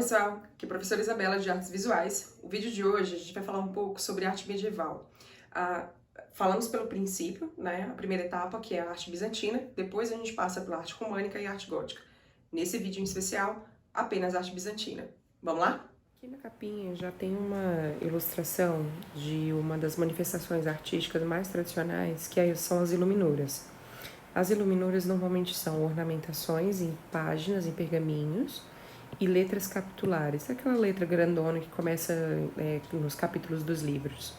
pessoal, aqui é a professora Isabela de Artes Visuais. O vídeo de hoje a gente vai falar um pouco sobre arte medieval. Falamos pelo princípio, né, a primeira etapa, que é a arte bizantina, depois a gente passa pela arte românica e arte gótica. Nesse vídeo em especial, apenas arte bizantina. Vamos lá? Aqui na capinha já tem uma ilustração de uma das manifestações artísticas mais tradicionais, que são as iluminuras. As iluminuras normalmente são ornamentações em páginas, em pergaminhos, e letras capitulares, aquela letra grandona que começa nos capítulos dos livros.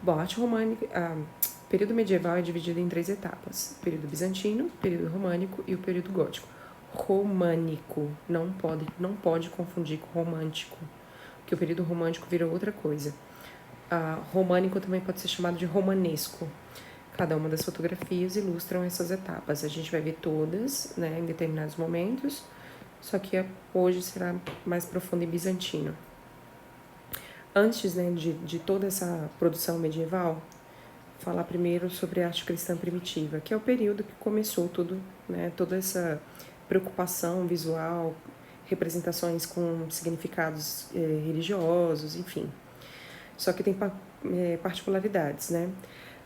Bom, a arte românica, o período medieval é dividido em 3 etapas: período bizantino, período românico e o período gótico. Românico, não pode confundir com romântico, porque o período romântico vira outra coisa. Românico também pode ser chamado de romanesco. Cada uma das fotografias ilustram essas etapas. A gente vai ver todas, né, em determinados momentos, só que hoje será mais profundo em bizantino. Antes, né, de toda essa produção medieval, falar primeiro sobre a arte cristã primitiva, que é o período que começou tudo, né, toda essa preocupação visual, representações com significados religiosos, enfim. Só que tem particularidades, né?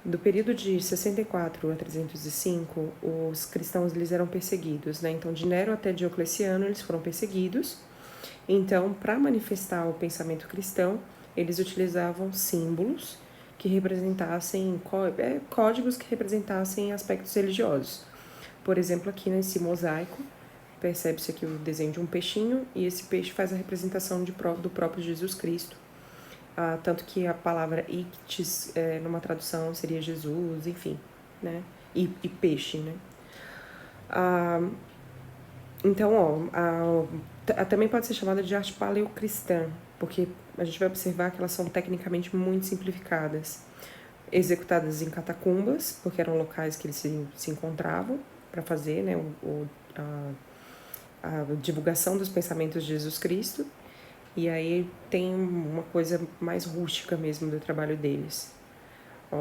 Do período de 64 a 305, os cristãos eles eram perseguidos, né? Então, de Nero até Diocleciano, eles foram perseguidos. Então, para manifestar o pensamento cristão, eles utilizavam símbolos que representassem, códigos que representassem aspectos religiosos. Por exemplo, aqui nesse mosaico, percebe-se aqui o desenho de um peixinho, e esse peixe faz a representação do próprio Jesus Cristo. Tanto que a palavra ictis, numa tradução, seria Jesus, enfim, né? E peixe, né? Então, também pode ser chamada de arte paleocristã, porque a gente vai observar que elas são tecnicamente muito simplificadas, executadas em catacumbas, porque eram locais que eles se encontravam para fazer, né, a divulgação dos pensamentos de Jesus Cristo. E aí tem uma coisa mais rústica mesmo do trabalho deles.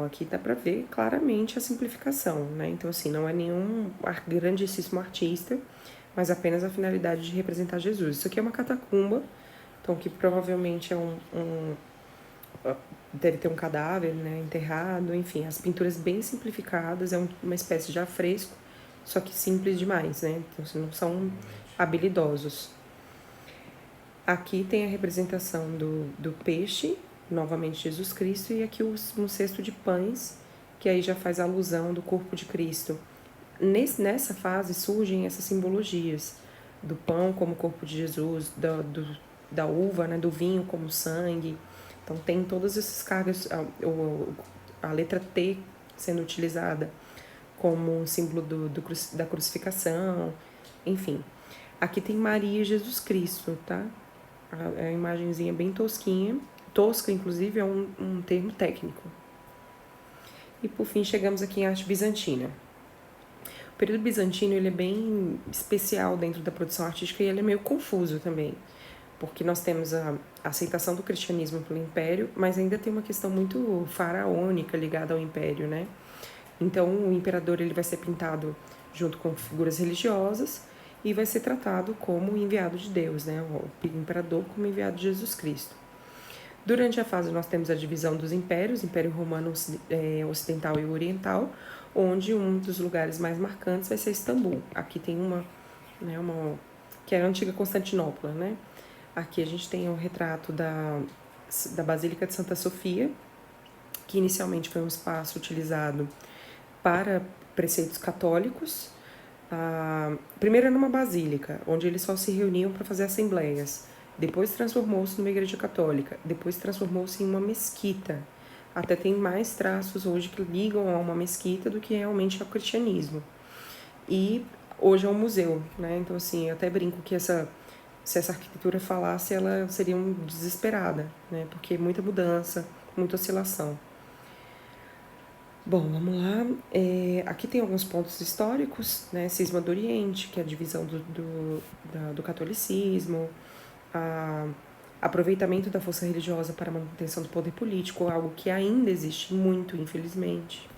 Aqui dá pra ver claramente a simplificação, né? Então, assim, não é nenhum grandíssimo artista, mas apenas a finalidade de representar Jesus. Isso aqui é uma catacumba, então que provavelmente deve ter um cadáver, né, enterrado, enfim, as pinturas bem simplificadas, uma espécie de afresco, só que simples demais, né? Então, assim, não são habilidosos. Aqui tem a representação do peixe, novamente Jesus Cristo, e aqui um cesto de pães, que aí já faz alusão do corpo de Cristo. Nessa fase surgem essas simbologias do pão como corpo de Jesus, da uva, né, do vinho como sangue. Então tem todas essas cargas, a letra T sendo utilizada como um símbolo da crucificação, enfim. Aqui tem Maria e Jesus Cristo, tá? A imagenzinha bem tosquinha, tosca inclusive é um termo técnico. E por fim chegamos aqui em arte bizantina. O período bizantino ele é bem especial dentro da produção artística e ele é meio confuso também, porque nós temos a aceitação do cristianismo pelo império, mas ainda tem uma questão muito faraônica ligada ao império, né? Então o imperador ele vai ser pintado junto com figuras religiosas e vai ser tratado como enviado de Deus, né? O imperador como enviado de Jesus Cristo. Durante a fase nós temos a divisão dos impérios, Império Romano Ocidental e Oriental, onde um dos lugares mais marcantes vai ser Istambul. Aqui tem que é a antiga Constantinopla, né? Aqui a gente tem o retrato da Basílica de Santa Sofia, que inicialmente foi um espaço utilizado para preceitos católicos. Primeiro era uma basílica, onde eles só se reuniam para fazer assembleias. Depois transformou-se numa igreja católica. Depois transformou-se em uma mesquita. Até tem mais traços hoje que ligam a uma mesquita do que realmente ao cristianismo. E hoje é um museu, né? Então, assim, eu até brinco que se essa arquitetura falasse, ela seria desesperada, né? Porque muita mudança, muita oscilação. Bom, vamos lá. Aqui tem alguns pontos históricos, né? Cisma do Oriente, que é a divisão do catolicismo, aproveitamento da força religiosa para a manutenção do poder político, algo que ainda existe muito, infelizmente.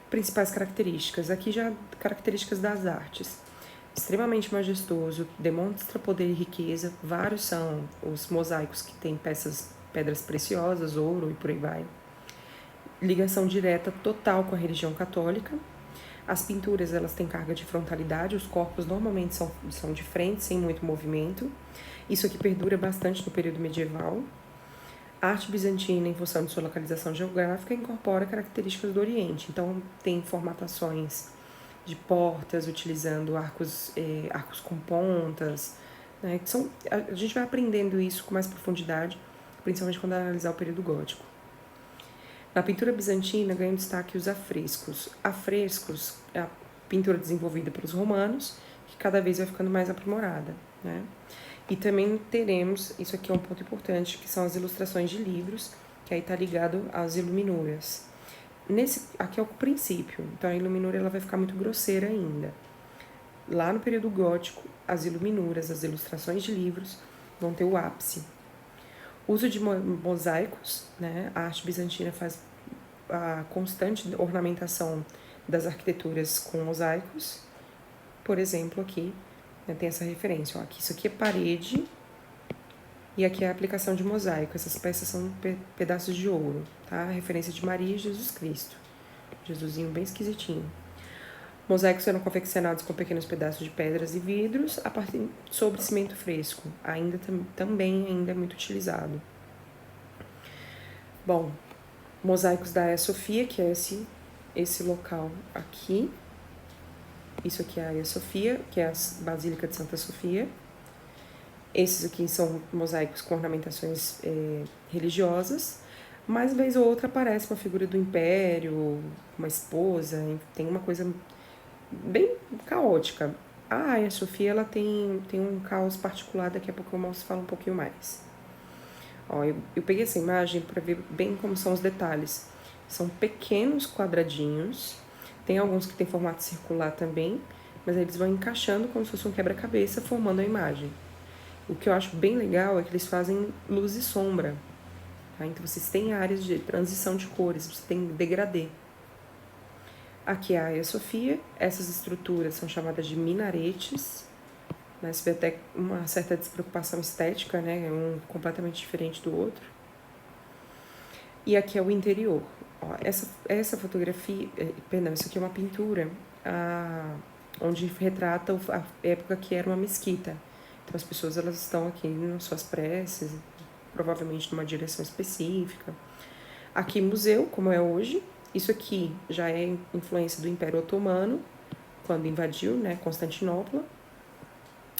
Principais características. Aqui já características das artes. extremamente majestoso, demonstra poder e riqueza. Vários são os mosaicos que têm pedras preciosas, ouro e por aí vai. Ligação direta total com a religião católica. As pinturas, elas têm carga de frontalidade, os corpos normalmente são de frente, sem muito movimento. Isso aqui perdura bastante no período medieval. A arte bizantina, em função de sua localização geográfica, incorpora características do Oriente. Então, tem formatações de portas, utilizando arcos com pontas. Né? A gente vai aprendendo isso com mais profundidade, principalmente quando analisar o período gótico. Na pintura bizantina ganham destaque os afrescos. Afrescos é a pintura desenvolvida pelos romanos, que cada vez vai ficando mais aprimorada, né? E também teremos, isso aqui é um ponto importante, que são as ilustrações de livros, que aí está ligado às iluminuras. Aqui é o princípio, então a iluminura ela vai ficar muito grosseira ainda. Lá no período gótico, as iluminuras, as ilustrações de livros, vão ter o ápice. Uso de mosaicos, né? A arte bizantina faz a constante ornamentação das arquiteturas com mosaicos. Por exemplo, aqui, né, tem essa referência. Ó, aqui, isso aqui é parede e aqui é a aplicação de mosaico. Essas peças são pedaços de ouro, tá? A referência de Maria e Jesus Cristo. Jesusinho bem esquisitinho. Mosaicos eram confeccionados com pequenos pedaços de pedras e vidros a partir sobre cimento fresco, também é muito utilizado. Bom, mosaicos da Hagia Sophia, que é esse local aqui. Isso aqui é a Hagia Sophia, que é a Basílica de Santa Sofia. Esses aqui são mosaicos com ornamentações religiosas. Mas, vez ou outra, aparece uma figura do império, uma esposa, tem uma coisa bem caótica. A Hagia Sophia, ela tem um caos particular, daqui a pouco eu mostro, falo um pouquinho mais. Ó, eu peguei essa imagem para ver bem como são os detalhes. São pequenos quadradinhos, tem alguns que tem formato circular também, mas eles vão encaixando como se fosse um quebra-cabeça, formando a imagem. O que eu acho bem legal é que eles fazem luz e sombra. Tá? Então, vocês têm áreas de transição de cores, você tem degradê. Aqui é a Hagia Sophia, essas estruturas são chamadas de minaretes, né? Você vê até uma certa despreocupação estética, né? Um completamente diferente do outro. E aqui é o interior. Ó, essa fotografia, isso aqui é uma pintura onde retrata a época que era uma mesquita. Então as pessoas elas estão aqui nas suas preces, provavelmente numa direção específica. Aqui museu, como é hoje. Isso aqui já é influência do Império Otomano, quando invadiu, né, Constantinopla.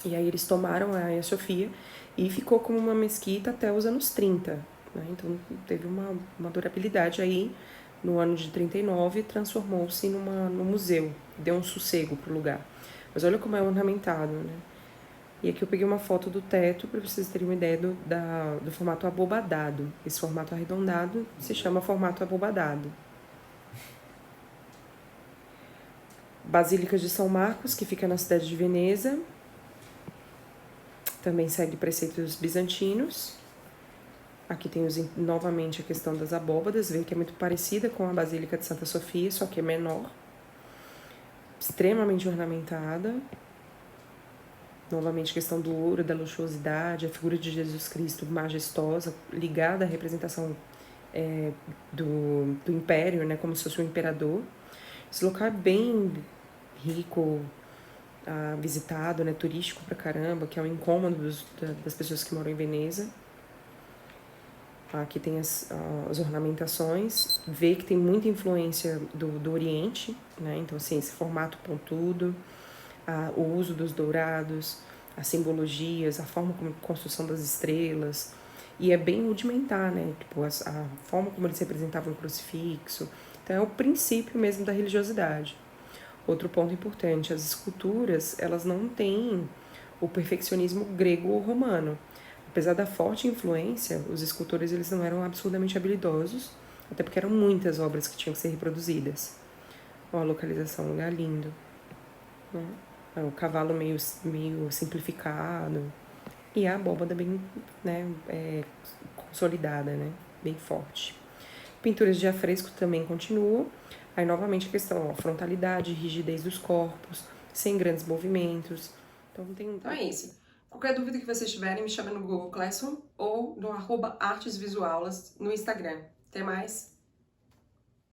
E aí eles tomaram a Hagia Sophia e ficou como uma mesquita até os anos 30. Né? Então teve uma durabilidade aí. No ano de 39, transformou-se num museu, deu um sossego pro lugar. Mas olha como é ornamentado, né? E aqui eu peguei uma foto do teto para vocês terem uma ideia do formato abobadado. Esse formato arredondado se chama formato abobadado. Basílica de São Marcos, que fica na cidade de Veneza. Também segue preceitos bizantinos. Aqui tem novamente a questão das abóbadas, vê que é muito parecida com a Basílica de Santa Sofia, só que é menor. Extremamente ornamentada. Novamente a questão do ouro, da luxuosidade, a figura de Jesus Cristo majestosa, ligada à representação do império, né, como se fosse um imperador. Esse local é bem rico, visitado, né, turístico pra caramba, que é um incômodo das pessoas que moram em Veneza. Aqui tem as ornamentações, vê que tem muita influência do Oriente, né? Então, assim, esse formato pontudo, o uso dos dourados, as simbologias, a forma como a construção das estrelas, e é bem rudimentar, né? Tipo, a forma como eles representavam o crucifixo. Então, é o princípio mesmo da religiosidade. Outro ponto importante, as esculturas, elas não têm o perfeccionismo grego ou romano. Apesar da forte influência, os escultores eles não eram absurdamente habilidosos, até porque eram muitas obras que tinham que ser reproduzidas. Ó, a localização, um lugar lindo. Né? O cavalo meio simplificado. E a abóbada bem, né, consolidada, né? Bem forte. Pinturas de afresco também continuam. Aí, novamente, a questão, ó, frontalidade, rigidez dos corpos, sem grandes movimentos. Então tem. Então é isso. Qualquer dúvida que vocês tiverem, me chama no Google Classroom ou no @artesvisuaulas no Instagram. Até mais!